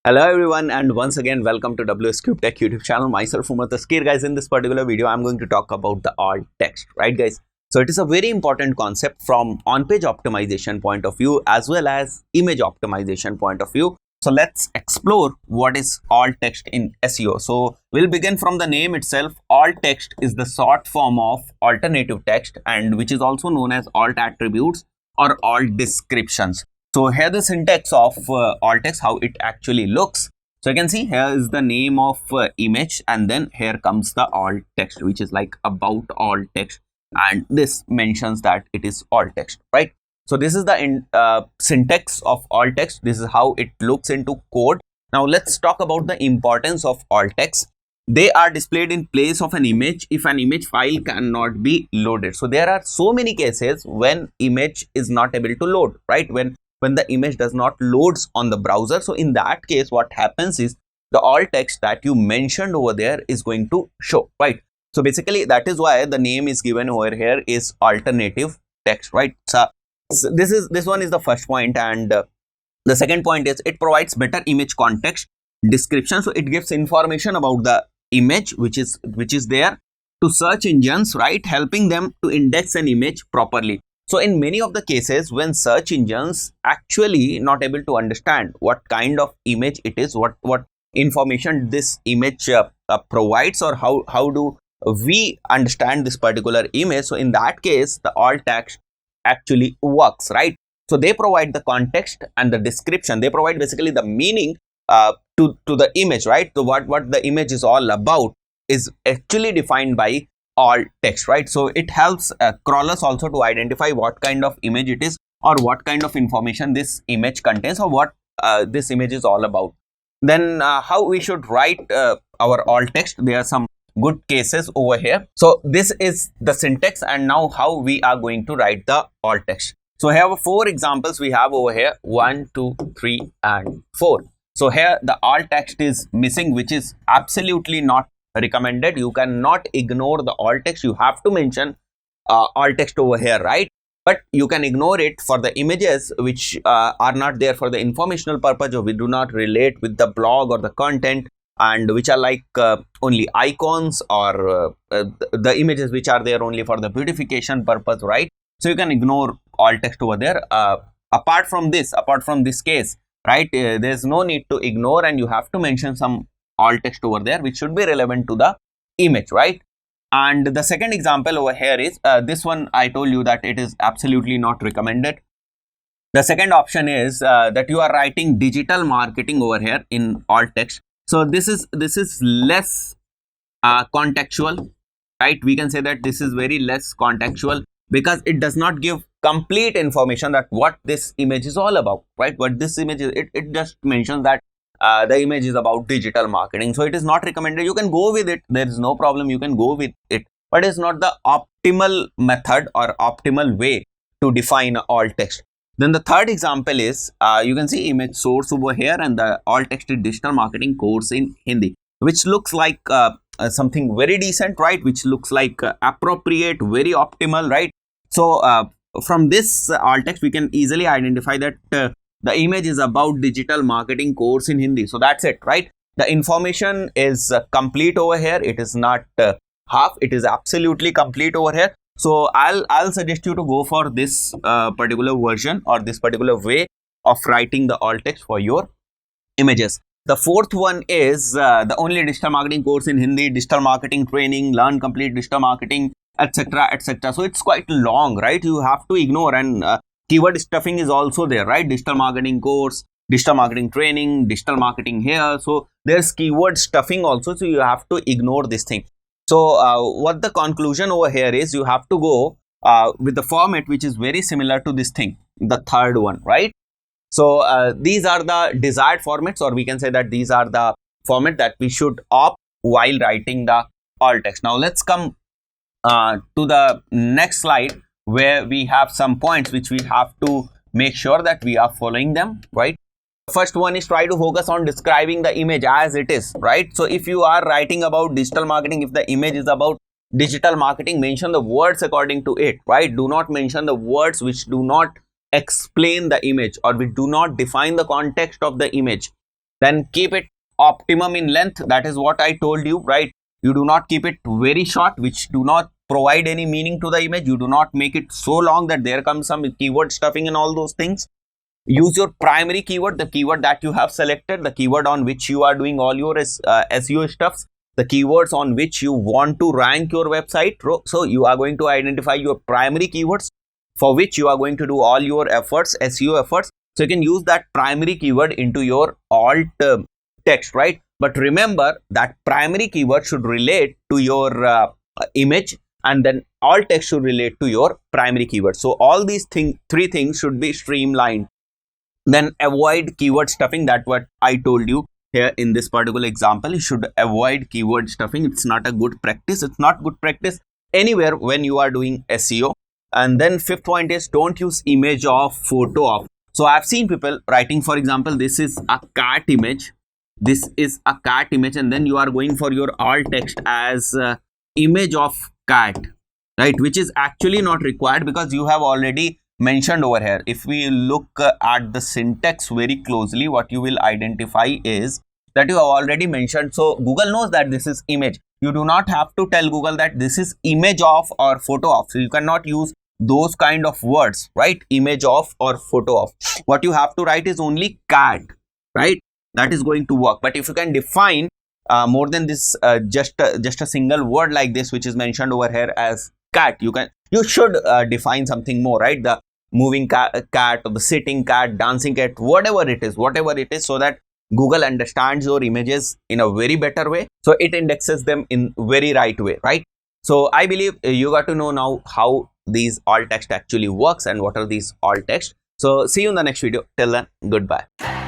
Hello everyone, and once again welcome to WsCubeTech YouTube channel. Myself Umar Taskir. Guys, in this particular video I'm going to talk about the alt text, right guys? So it is a very important concept from on-page optimization point of view as well as image optimization point of view. So let's explore what is alt text in SEO. So we'll begin from the name itself. Alt text is the short form of alternative text, and which is also known as alt attributes or alt descriptions. So here the syntax of alt text, how it actually looks. So you can see here is the name of image, and then here comes the alt text, which is like about alt text, and this mentions that it is alt text, right? So this is the syntax of alt text. This is how it looks into code. Now let's talk about the importance of alt text. They are displayed in place of an image if an image file cannot be loaded. So there are so many cases when image is not able to load, right? When the image does not loads on the browser. So in that case, what happens is the alt text that you mentioned over there is going to show, right? So basically that is why the name is given over here is alternative text, right? So this one is the first point, and the second point is it provides better image context description. So it gives information about the image which is there to search engines, right, helping them to index an image properly. So in many of the cases when search engines actually not able to understand what kind of image it is, what information this image provides, or how do we understand this particular image. So in that case the alt text actually works, right? So they provide the context and the description. They provide basically the meaning to the image, right? So what the image is all about is actually defined by alt text, right? So it helps crawlers also to identify what kind of image it is, or what kind of information this image contains, or what this image is all about. Then how we should write our alt text. There are some good cases over here. So this is the syntax, and now how we are going to write the alt text. So here are 4 examples we have over here: 1, 2, 3 and 4. So here the alt text is missing, which is absolutely not recommended. You cannot ignore the alt text. You have to mention alt text over here, right? But you can ignore it for the images which are not there for the informational purpose, or we do not relate with the blog or the content, and which are like only icons, or the images which are there only for the beautification purpose, right? So you can ignore alt text over there. Apart from this case, right, there's no need to ignore, and you have to mention some alt text over there which should be relevant to the image, right? And the second example over here is this one. I told you that it is absolutely not recommended. The second option is that you are writing digital marketing over here in alt text. So this is less contextual, right? We can say that this is very less contextual, because it does not give complete information that what this image is all about, right? What this image is, it just mentions that the image is about digital marketing. So it is not recommended. You can go with it, there is no problem, you can go with it, but it's not the optimal method or optimal way to define alt text. Then the third example is you can see image source over here, and the alt text is digital marketing course in Hindi, which looks like something very decent, right? Which looks like appropriate, very optimal, right? So from this alt text we can easily identify that the image is about digital marketing course in Hindi. So that's it, right? The information is complete over here. It is not half, it is absolutely complete over here. So I'll suggest you to go for this particular version, or this particular way of writing the alt text for your images. The fourth one is the only digital marketing course in Hindi, digital marketing training, learn complete digital marketing, etc, etc. So it's quite long, right? You have to ignore, and keyword stuffing is also there, right? Digital marketing course, digital marketing training, digital marketing here. So there's keyword stuffing also, so you have to ignore this thing. So what the conclusion over here is, you have to go with the format which is very similar to this thing, the third one, right? So these are the desired formats, or we can say that these are the format that we should opt while writing the alt text. Now let's come to the next slide, where we have some points which we have to make sure that we are following them, right? First one is try to focus on describing the image as it is, right? So if you are writing about digital marketing, if the image is about digital marketing, mention the words according to it, right? Do not mention the words which do not explain the image, or we do not define the context of the image. Then keep it optimum in length. That is what I told you, right? You do not keep it very short, which do not provide any meaning to the image. You do not make it so long that there comes some keyword stuffing and all those things. Use your primary keyword, the keyword that you have selected, the keyword on which you are doing all your SEO stuffs, the keywords on which you want to rank your website. So you are going to identify your primary keywords for which you are going to do all your efforts, SEO efforts. So you can use that primary keyword into your alt text, right? But remember that primary keyword should relate to your image, and then alt text should relate to your primary keyword. So all these three things should be streamlined. Then avoid keyword stuffing. That's what I told you here in this particular example. You should avoid keyword stuffing. It's not a good practice. It's not good practice anywhere when you are doing SEO. And then fifth point is don't use image of, photo of. So I've seen people writing, for example, this is a cat image. This is a cat image, and then you are going for your alt text as image of cat, right? Which is actually not required because you have already mentioned over here. If we look at the syntax very closely, what you will identify is that you have already mentioned. So Google knows that this is image. You do not have to tell Google that this is image of or photo of. So you cannot use those kind of words, right? Image of or photo of. What you have to write is only cat, right? That is going to work. But if you can define more than this, just a single word like this, which is mentioned over here as cat, you should define something more, right? The moving cat or the sitting cat, dancing cat, whatever it is, so that Google understands your images in a very better way. So it indexes them in very right way, right? So I believe you got to know now how these alt text actually works and what are these alt text. So see you in the next video. Till then, goodbye.